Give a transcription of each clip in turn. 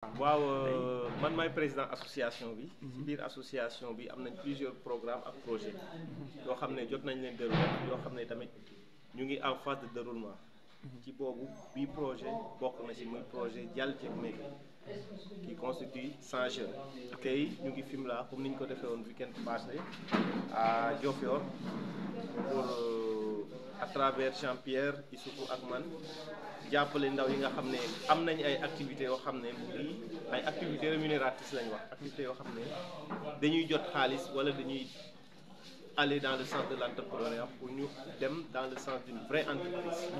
waaw man maay président association bi. ci biir association bi am nañ plusieurs programmes ak projets yoo xam ne jot nañ leen dérouler yoo xam ne tamit ñu ngi en phase de déroulement. ci boobu bii projet bokk na ci muy projet Jal Jek Meke qui constitue 100 jeunes. tey ñu ngi Fimela comme ni ñu ko defee woon week-end passé à Diofior pour à travers Jean-Pierre Issoufou ak man jàppale ndaw yi nga xam ne am nañ ay activités yoo xam ne mu ngi ay activités rémunératrices lañ wax activités yoo xam ne dañuy jot xaalis wala dañuy aller dans le sens de l'entrepreneuriat pour ñu dem dans le sens d'une vraie entreprise.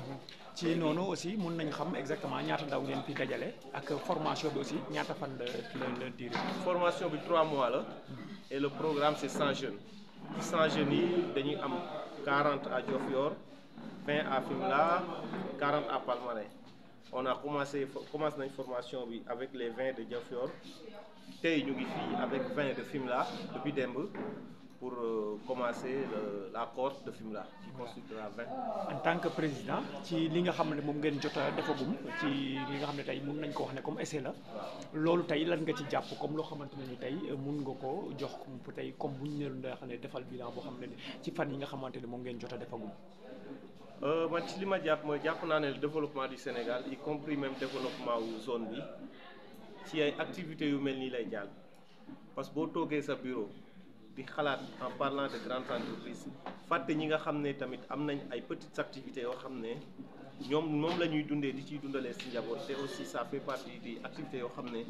ci noonu aussi mun nañ xam exactement ñaata ndaw ngeen fi dajale ak formation bi aussi ñaata fan la durée. formation bi 3 mois la et le programme c'est 100 jeunes. 100 jeunes yi dañuy am 40 à Diofior, 20 à Fimela, 40 à Palmarin. On a commencé nañ formation bi avec les 20 de Diofior tey ñu ngi fii avec 20 de Fimela depuis démb pour commencer la cohorte de Fimela qui constituera 20. En tant que président ci li nga xam ne moom ngeen jot a defagum ci li nga xam ne tey mun nañ ko wax ne comme essai la loolu tey lan nga ci jàpp comme loo xamante ne ni tey mun nga ko jox tey comme bu ñu nee xam ne defal bilan boo xam ne ci fan yi nga xamante ne moom ngeen jot a defagum. man ci li ma jàpp mooy jàpp naa ne le développement du Sénégal y compris même développement wu zone bi ci ay activités yu mel nii lay jàll parce que boo toogee sa bureau di xalaat en parlant de grandes entreprises fàtte ñi nga xam ne tamit am nañ ay petites activités yoo xam ne ñoom moom la ñuy dundee di ciy dundalee si njaboot te aussi ça fait partie des activités yoo xam ne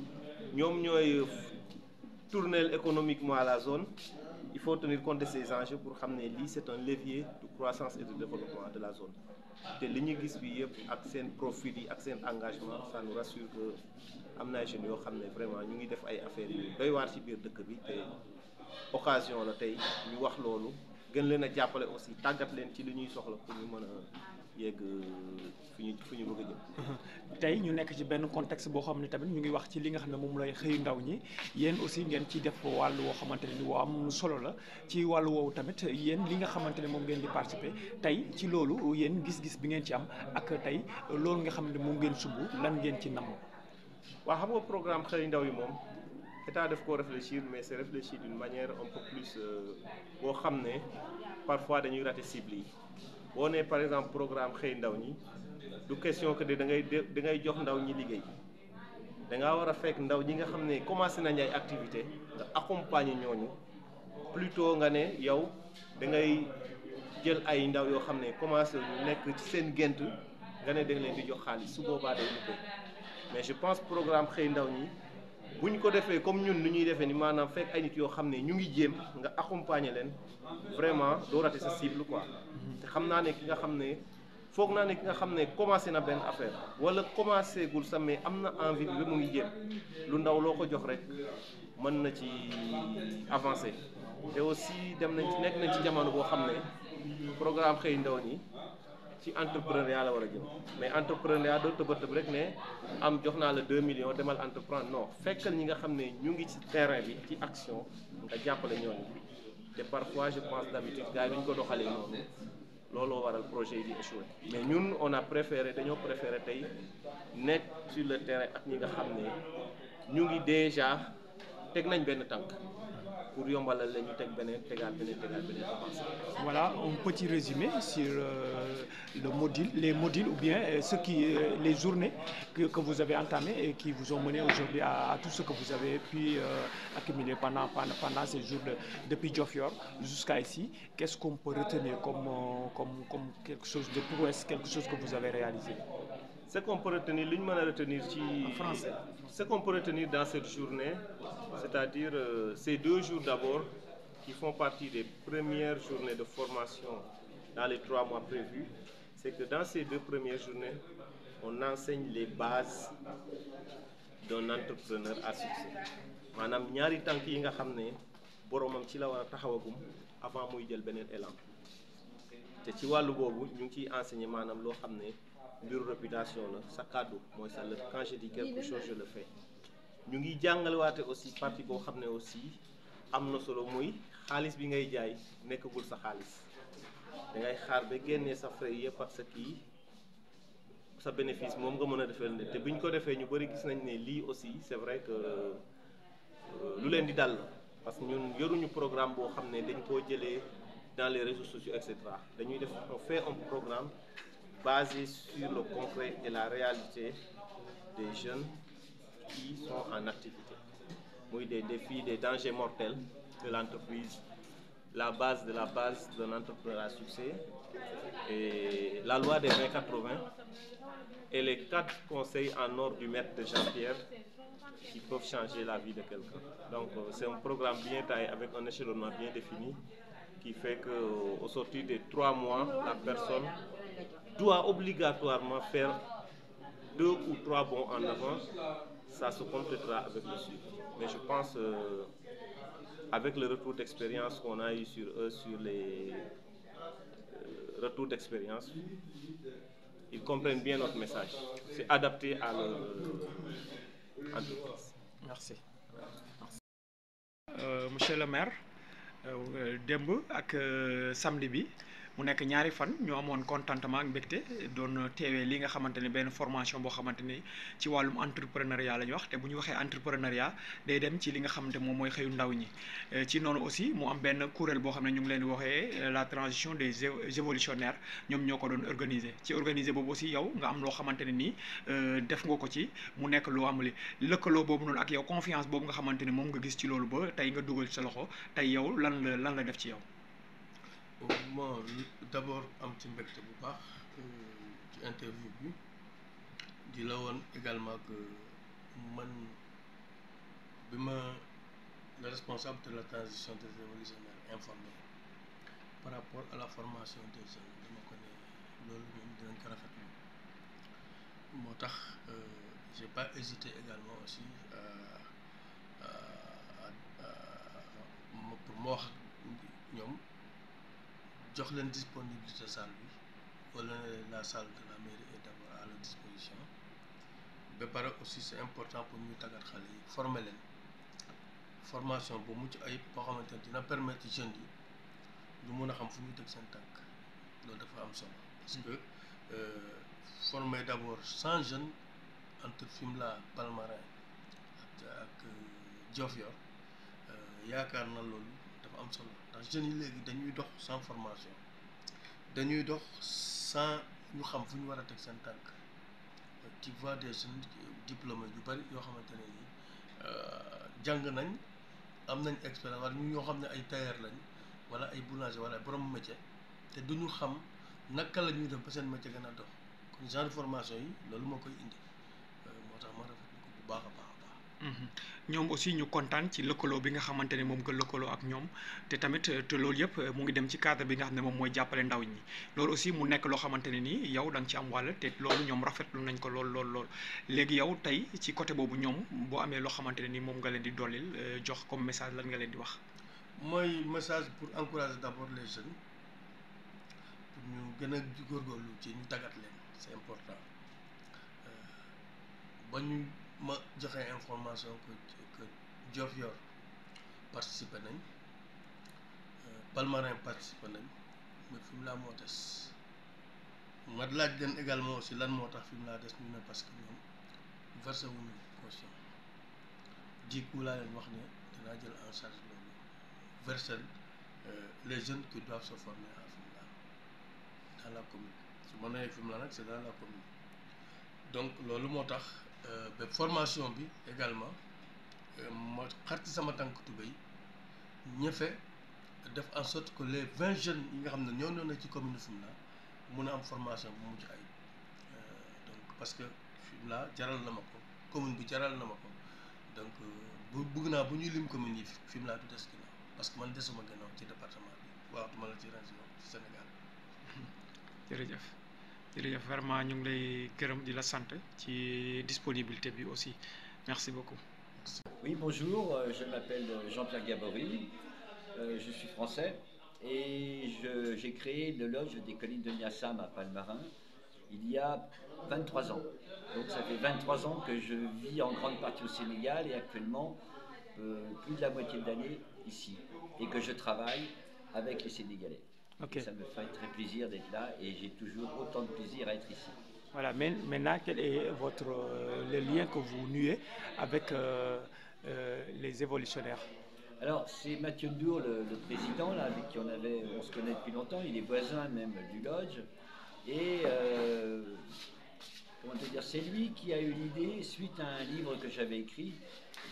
ñoom ñooy tourner économiquement à la zone. Il faut tenir compte de ces enjeux pour xam ne lii c'est un levier de croissance et de développement de la zone te li ñu gis bi yëpp ak seen profit yi ak seen engagement ça nous rassure que am na ay jeunes yoo xam ne vraiment ñu ngi def ay affaires yu doy waar ci biir dëkk bi te occasion la tey ñu wax loolu gën leen a jàppale aussi tàggat leen ci li ñuy soxla pour ñu mën a yegg fu ñu bëgg a jëm. tey ñu nekk ci benn contexte boo xam ne tamit ñu ngi wax ci li nga xam ne moom lay xëyu ndaw ñi yéen aussi ngeen ciy def wàll woo xamante ne ni woo am solo la ci wàllu woowu tamit yéen li nga xamante ne moom ngeen di participer tey ci loolu yéen gis-gis bi ngeen ci am ak tey loolu nga xam ne moom ngeen sumb lan ngeen ci namm. waaw xam nga programme xëyu ndaw yi moom état daf ko réfléchir mais c'est réfléchi d'une manière un peu plus boo xam ne parfois dañuy rater cible yi. boo nee par exemple programme xëy ndaw ñi du question que da ngay jox ndaw ñi liggéey da ngaa war a fekk ndaw ñi nga xam ne commencé nañ ay activité nga accompagner ñooñu plutôt nga ne yow da ngay jël ay ndaw yoo xam ne commencé ñu nekk ci seen gént nga ne da nga leen di jox xaalis su boobaa day liggéey mais je pense programme xëy ndaw ñi bu ñu ko defee comme ñun nu ñuy defee ni maanaam fekk ay nit yoo xam ne ñu ngi jéem nga accompagner leen vraiment doo rater sa cible quoi. te xam naa ne ki nga xam ne foog naa ne ki nga xam ne commencé na benn affaire wala commencé gul sax mais am na envie bi mu ngi jéem lu ndaw loo ko jox rek mën na ci avancer. te aussi nekk nañ ci jamono boo xam ne programme xëy ndaw ñi ci entrepreneuriat la war a jëm mais entrepreneuriat doo tëb rek ne am jox naa la 2 millions demal entreprendre non fekkal ñi nga xam ne ñu ngi ci terrain bi ci action nga jàppale ñooñu te parfois je pense d'habitude gars yi ñu ko doxalee noonu looloo waral projet yi di échouer mais ñun on a dañoo préféré tey nekk sur le terrain ak ñi nga xam ne ñu ngi déjà teg nañ benn tànk pour yombalal la ñu teg beneen tegaat beneen avancé. Voilà un petit résumé sur les modules ou bien les journées que vous avez entamées et qui vous ont mené aujourd'hui à tout ce que vous avez pu accumuler pendant ces jours depuis Diofior jusqu'à ici. Qu'est-ce qu'on peut retenir comme quelque chose de prouesse, quelque chose que vous avez réalisé? Ce qu'on peut retenir, li ñu mën a retenir ci en français. Ce qu'on peut retenir dans cette journée, c'est-à-dire ces 2 jours d'abord qui font partie des premières journées de formation dans les 3 mois prévus, c'est que dans ces 2 premières journées, on enseigne les bases d'un entrepreneur à succès. maanaam ñaari tànk yi nga xam ne boromam ci la war a taxawagum avant muy jël beneen élan te ci wàllu boobu ñu ngi ciy enseigner maanaam loo xam ne mbiru réputation la sa kàddu mooy ça la quand je dis quelque chose je le fais ñu ngi jàngalewaate aussi partie boo xam ne aussi am na solo muy xaalis bi ngay jaay nekkagul sa xaalis da ngay xaar ba génnee sa frais yëpp ak sa kii sa bénéfice moom nga mën a defal ne te bu ñu ko defee ñu bëri gis nañ ne lii aussi c'est vrai que lu leen di dal parce que ñun yoruñu programme boo xam ne dañ koo jëlee dans les réseaux sociaux et cetera dañuy def on fait un programme basé sur le concret et la réalité des jeunes qui sont en activité muy des défis des dangers mortels de l'entreprise la base d'un entrepreneur à succès et la loi des 20-80 et les 4 conseils en or du maître de Jean-Pierre qui peuvent changer la vie de quelqu'un. Donc c'est un programme bien taillé avec un échelonnement bien défini qui fait qu'au sortir des 3 mois, la personne doit obligatoirement faire 2 ou 3 bons en avant. Ça se complétera avec le suivi. Mais je pense avec le retour d'expérience qu'on a eu sur eux, sur les retours d'expérience, ils comprennent bien notre message. C'est adapté à leur entreprise. Merci. Monsieur le maire, démb ak samedi bi mu nekk ñaari fan ñu amoon contentement ak mbégte doon teewee li nga xamante ne benn formation boo xamante ni ci wàllum entrepreneuriat la ñu wax te bu ñu waxee entrepreneuriat day dem ci li nga xamante moom mooy xëyu ndaw ñi ci noonu aussi mu am benn kuréel boo xam ne ñu ngi leen di waxee la transition des évolutionnaires ñoom ñoo ko doon organiser ci organiser boobu aussi yow nga am loo xamante ne nii def nga ko ci mu nekk loo am li lëkkaloo boobu noonu ak yow confiance boobu nga xamante ne moom nga gis ci loolu ba tey nga dugal ci sa loxo tey yow lan la def ci yow. Bon d'abord am ci mbégte bu baax ci interview bi di la woon également que man bi ma le responsable de la transition des révolutionnaires informé par rapport à la formation des jeunes dama ko ne loolu moom dinañ ko rafetlu moo tax j'ai pas hésité également aussi pour ma wax ñoom jox leen disponibilité salle bi wala la salle de la mairie est d'abord à leur disposition ba pare aussi c'est important pour ñu tàggat xale yi former leen formation bu mucc ayib boo xamante ne dina permettre jeunes yi ñu mun a xam fu ñu teg seen tànk loolu dafa am solo parce que former d'abord 100 jeunes entre Fimela Palmarin ak Diofior yaakaar na loolu dafa am solo ndax jeunes yi léegi dañuy dox sans formation dañuy dox sans ñu xam fu ñu war a teg seen tànk tu vois des jeunes diplômés yu bari yoo xamante ne ni jàng nañ am nañ expérience wala ñu ñoo xam ne ay tailleur lañ wala ay boulanger wala ay borom métier te duñu xam naka la ñuy def ba seen métier gën a dox kon genre formation yi loolu moo koy indi moo tax ma rafetlu ko bu baax a baax a baax. ñoom aussi ñu kontaan ci lëkkaloo bi nga xamante ne moom nga lëkkaloo ak ñoom te tamit te loolu yëpp mu ngi dem ci cadre bi nga xam ne moom mooy jàppale ndaw ñi loolu aussi mu nekk loo xamante ne nii yow da nga ci am wàll te loolu ñoom rafetlu nañ ko lool léegi yow tey ci côté boobu ñoom boo amee loo xamante ne nii moom nga leen di dollil jox comme message lan nga leen di wax. mooy message pour encourager d'abord les jeunes pour ñu gën a góorgóorlu ci ñu tàggat leen c'est important ba ñu ma joxe information que Diofior participé nañ Palmarin participé nañ mais Fimela moo des ma laaj leen également aussi lan moo tax Fimela des ñu ne parce que ñoom versé wuñu caution jiku laa leen wax ne dinaa jël en charge loolu verser les jeunes qui doivent se former à Fimela dans la commune su ma nee Fimela nag c'est dans la commune donc loolu moo tax ba formation bi également ma xar ci sama tànk tubéy ñëfe def en sorte que les 20 jeunes yi nga xam ne ñoo na ci commune Fimela mun a am formation bu mujj ay donc parce que Fimela jaral na ma ko commune bi jaral na ma ko donc bu bëgg naa bu ñuy lim commune yi Fimela du des ginnaaw parce que man desuma gannaaw ci département bi waxtuma la ci région ci Sénégal. jërëjëf vraiment ñu ngi lay gërëm di la sant ci disponibilité bi aussi merci beaucoup. Oui, bonjour, je m'appelle Jean-Pierre Gabory, je suis français et j'ai créé le lodge des collines de Niassam à Palmarin il y a 23 ans. Donc ça fait 23 ans que je vis en grande partie au Sénégal et actuellement plus de la moitié de l'année ici et que je travaille avec les Sénégalais. Okay. Ça me fait très plaisir d'être là et j'ai toujours autant de plaisir à être ici. Voilà, maintenant, quel est votre, le lien que vous nouez avec les évolutionnaires? Alors, c'est Mathieu Ndour, le président, là, avec qui on se connaît depuis longtemps, il est voisin même du lodge. Et comment te dire, c'est lui qui a eu l'idée, suite à un livre que j'avais écrit,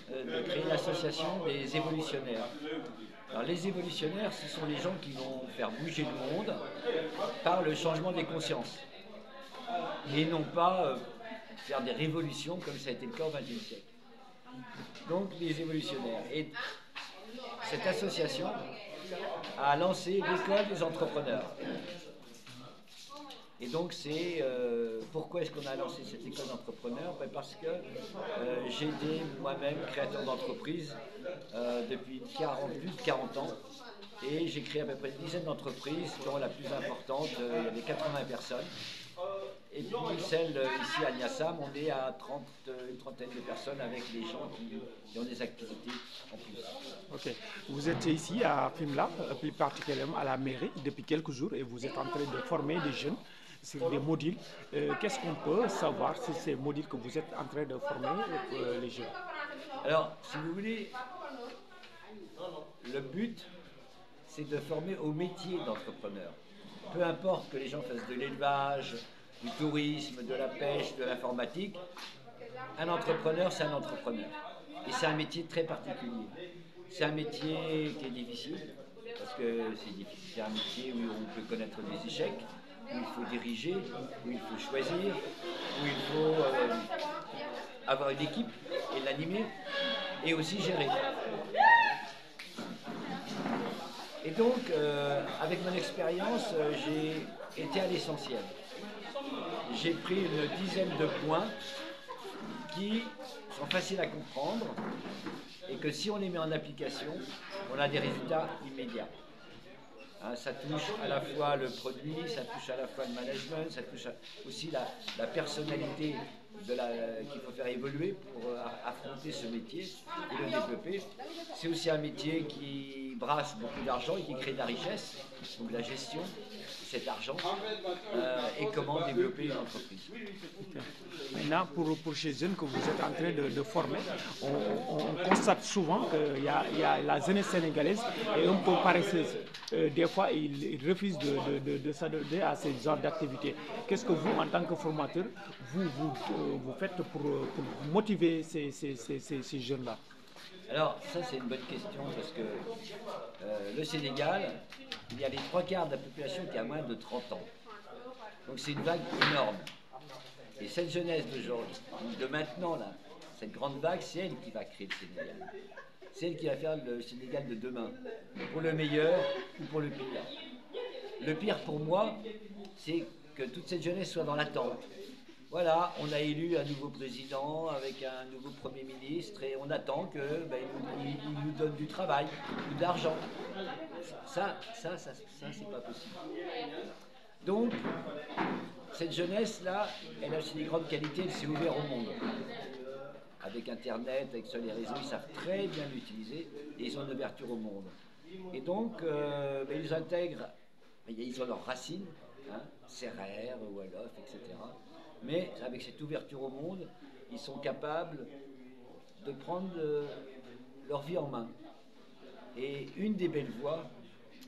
de créer l'association des évolutionnaires. Alors, les évolutionnaires, ce sont les gens qui vont faire bouger le monde par le changement des consciences. Et non pas faire des révolutions comme ça a été le cas au XXe siècle. Donc, les évolutionnaires. Et cette association a lancé l'école des entrepreneurs. Et donc c'est pourquoi est-ce qu'on a lancé cette école d'entrepreneurs? Parce que j'ai été moi-même créateur d'entreprise depuis plus de 40 ans. Et j'ai créé à peu près une dizaine d'entreprises, dont la plus importante, il y avait 80 personnes. Et puis celle ici à Niassam, on est à une trentaine de personnes avec les gens qui ont des activités en plus. Ok. Vous êtes ici à Fimela, plus particulièrement à la mairie, depuis quelques jours, et vous êtes en train de former des jeunes sur des modules. Qu'est-ce qu'on peut savoir sur ces modules que vous êtes en train de former les jeunes? Alors, si vous voulez, le but, c'est de former au métier d'entrepreneur. Peu importe que les gens fassent de l'élevage, du tourisme, de la pêche, de l'informatique, un entrepreneur, c'est un entrepreneur. Et c'est un métier très particulier. C'est un métier qui est difficile, parce que c'est un métier où on peut connaître des échecs, où il faut diriger, où il faut choisir, où il faut avoir une équipe et l'animer, et aussi gérer. Et donc, avec mon expérience, j'ai été à l'essentiel. J'ai pris une dizaine de points qui sont faciles à comprendre et que si on les met en application, on a des résultats immédiats. Hein, ça touche à la fois le produit, ça touche à la fois le management, ça touche aussi la personnalité qu'il faut faire évoluer pour affronter ce métier et le développer. C'est aussi un métier qui brasse beaucoup d'argent et qui crée de la richesse, donc la gestion de cet argent et comment développer une entreprise. Maintenant, pour ces jeunes que vous êtes en train de former, on constate souvent qu'il y a la jeunesse sénégalaise et un peu paresseuse. Des fois, ils refusent de s'adonner à ce genre d'activité. Qu'est-ce que vous, en tant que formateur, vous faites pour motiver ces jeunes-là? Alors, ça c'est une bonne question parce que le Sénégal, il y a les 3/4 de la population qui a moins de 30 ans. Donc c'est une vague énorme. Et cette jeunesse d'aujourd'hui, de maintenant, là, cette grande vague, c'est elle qui va créer le Sénégal. C'est elle qui va faire le Sénégal de demain, pour le meilleur ou pour le pire. Le pire pour moi, c'est que toute cette jeunesse soit dans l'attente. Voilà, on a élu un nouveau président avec un nouveau Premier ministre et on attend qu'il nous donne du travail ou de l'argent. Ça, c'est pas possible. Donc, cette jeunesse-là, elle a aussi des grandes qualités, elle s'est ouverte au monde. Avec Internet, avec sur les réseaux, ils savent très bien l'utiliser et ils ont une ouverture au monde. Et donc, ils intègrent, ils ont leurs racines, hein, Sérère, Wolof, etc. Mais avec cette ouverture au monde, ils sont capables de prendre leur vie en main. Et une des belles voies,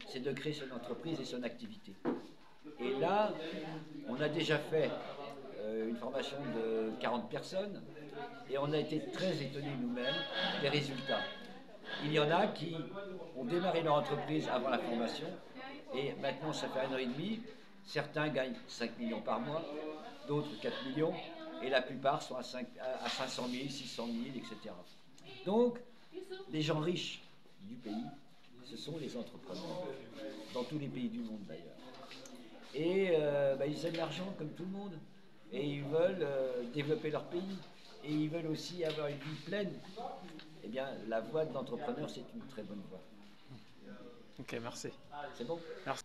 c'est de créer son entreprise et son activité. Et là, on a déjà fait une formation de 40 personnes et on a été très étonnés nous-mêmes des résultats. Il y en a qui ont démarré leur entreprise avant la formation et maintenant ça fait 1 an et demi. Certains gagnent 5 millions par mois, d'autres 4 millions et la plupart sont à 500 000, 600 000, etc. Donc, les gens riches du pays, ce sont les entrepreneurs, dans tous les pays du monde d'ailleurs. Et ils aiment l'argent comme tout le monde. Et ils veulent développer leur pays. Et ils veulent aussi avoir une vie pleine. Eh bien, la voie de l'entrepreneur, c'est une très bonne voie. Ok, merci. C'est bon? Merci.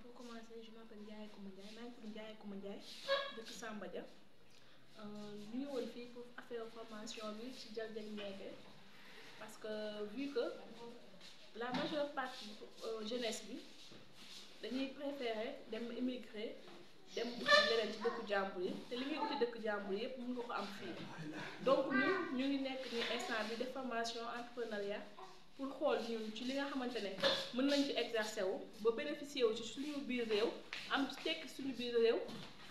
Pour commencer, je m'appelle Ndiaye Koumandjaye, de Sambadia. Nous sommes ici pour faire formation ci Djaldjali Ndiaye. Parce que vu que la majeure partie jeunesse, dañuy préférer dem émigrer dem uti leneen ci dëkku jàmbur yi te li ngay uti dëkku jàmbur yëpp mën nga ko am fii donc ñun ñu ngi nekk ni instant bi de formation entrepreneuriat pour xool ñun ci li nga xamante ne mën nañ ci exercer wu ba bénéficier wu ci suñu biir réew am ci tekki suñu biir réew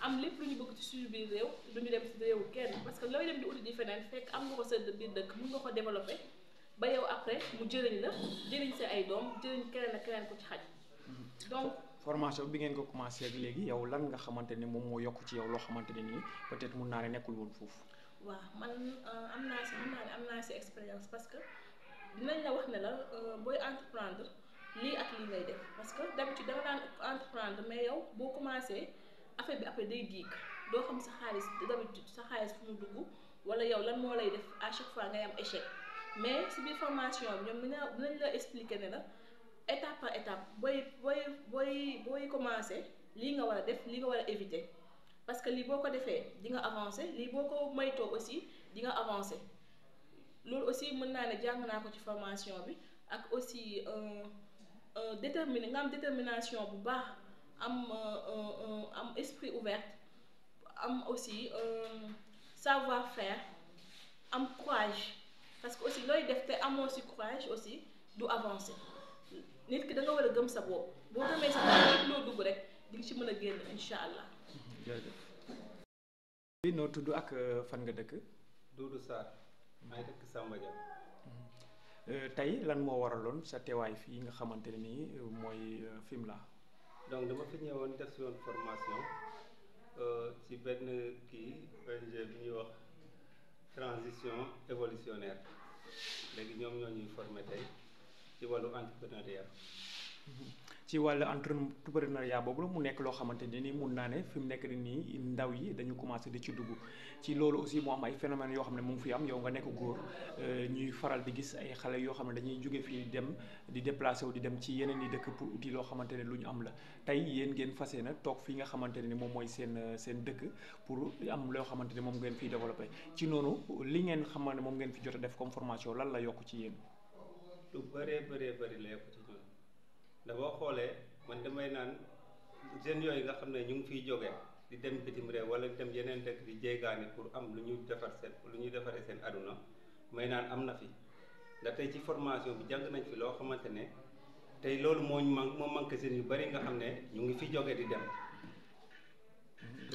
am lépp lu ñu bëgg ci suñu biir réew duñu dem ci réewu kenn parce que looy dem di uti di feneen fekk am nga ko sa biir dëkk mën nga ko développer ba yow après mu jëriñ la jëriñ sa ay doom jëriñ keneen ak keneen ko ci xaj donc formation bi ngeen ko commencé ak léegi yow lan nga xamante ne moom moo yokk ci yow loo xamante ne nii peut-être mun naa ne nekkul woon foofu. waaw man am naa si expérience parce que dinañ la wax ne la booy entreprendre lii ak lii ngay def parce que d'habitude da nga daan entreprendre mais yow boo commencé affaire bi après day diig doo xam sa xaalis d'habitude sa xaalis fu mu dugg wala yow lan moo lay def à chaque fois ngay am échec mais si biir formation bi ñoom dinañ la expliquer ne la étape par étape booy commencer lii nga war a def lii nga war a éviter parce que lii boo ko defee di nga avancer lii boo ko moytoo aussi di nga avancer loolu aussi mën naa ne jàng naa ko ci formation bi ak aussi nga am détermination bu baax am esprit ouvert am aussi savoir-faire am courage parce que aussi looy def te amoo ci courage aussi du avancer nit ki da nga war a gëm sa bopp boo gëmee sa bopp loo dugg rek di nga ci mën a génn incha allah. jërëjëf. noo tudd ak fan nga dëkk. Doudou Sarr. maa ngi dëkk Samba Dia. tey lan moo waraloon sa teewaay fii nga xamante ne nii mooy Fimela. donc dama fi ñëwoon def si woon formation ci benn ONG bi ñuy wax transition évolutionnaire léegi ñoom ñoo ñuy formé tey ci wàllu entrepreneuriat. ci wàllu entrepreneuriat boobu la mu nekk loo xamante ne ni mun naa ne fi mu nekk nii ndaw yi dañu commencé di ci dugg ci loolu aussi mu am ay phénomènes yoo xam ne mu ngi fi am yow nga nekk góor ñuy faral di gis ay xale yoo xam ne dañuy jóge fii dem di déplacé wu di dem ci yeneen i dëkk pour uti loo xamante ne lu ñu am la tey yéen ngeen fas yéene toog fii nga xamante ne ni moom mooy seen dëkk pour am loo xamante ne moom ngeen fiy développé ci noonu li ngeen xamante ne moom ngeen fi jot a def comme formation lan la yokk ci yéen. lu bëree la yokk ci ñun da boo xoolee man damay naan jeunes yooyu nga xam ne ñu ngi fiy jógee di dem bitim réew wala di dem yeneen dëkk di jéegaani pour am lu ñuy defaree seen aduna may naan am na fi ndax tey ci formation bi jàng nañ fi loo xamante ne tey loolu moo manqué jeunes yu bari nga xam ne ñu ngi fi jógee di dem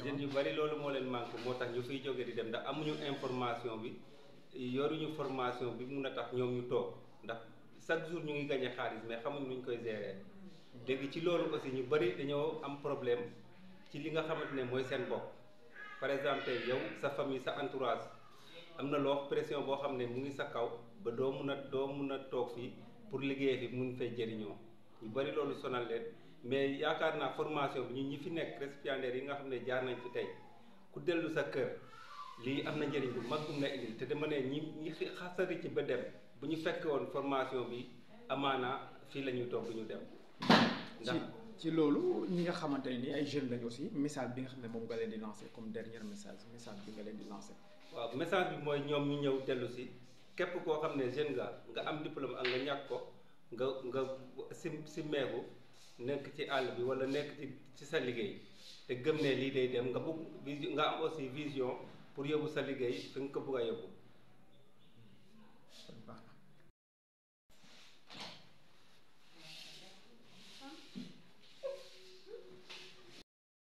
jeunes yu bari loolu moo leen manqué moo tax ñu fiy jógee di dem ndax amuñu information bi yoruñu formation bi mun a tax ñoom ñu toog ndax chaque jour ñu ngi gagné xaalis mais xamuñ nuñ koy gérer léegi ci loolu aussi ñu bari dañoo am problème ci li nga xamante ne mooy seen bopp par exemple tey yow sa famille sa entourage am na loo pression boo xam ne mu ngi sa kaw ba doo mun a toog fii pour liggéey fi mun fay jëriñoo ñu bari loolu sonal leen mais yaakaar naa formation bi ñun ñi fi nekk récipiendaires yi nga xam ne jaar nañ fi tey ku dellu sa kër lii am na njëriñ bu mag bu mu la indil te dama ne ñi xasari ci ba dem bu ñu fekk woon formation bi amaana fii la ñuy toog ñu dem. ndax ci loolu ñi nga xamante ne ni ay jeunes lañ aussi message bi nga xam ne moom nga leen di lancer comme dernier message bi nga leen di lancer. waaw message bi mooy ñoom ñu ñëw dellu si képp koo xam ne jeune nga am diplôme ak nga ñàkk ko nga simmeeku nekk ci àll bi wala nekk ci sa liggéey te gëm ne lii day dem nga am aussi vision pour yóbbu sa liggéey fi nga ko bëgg a yóbbu.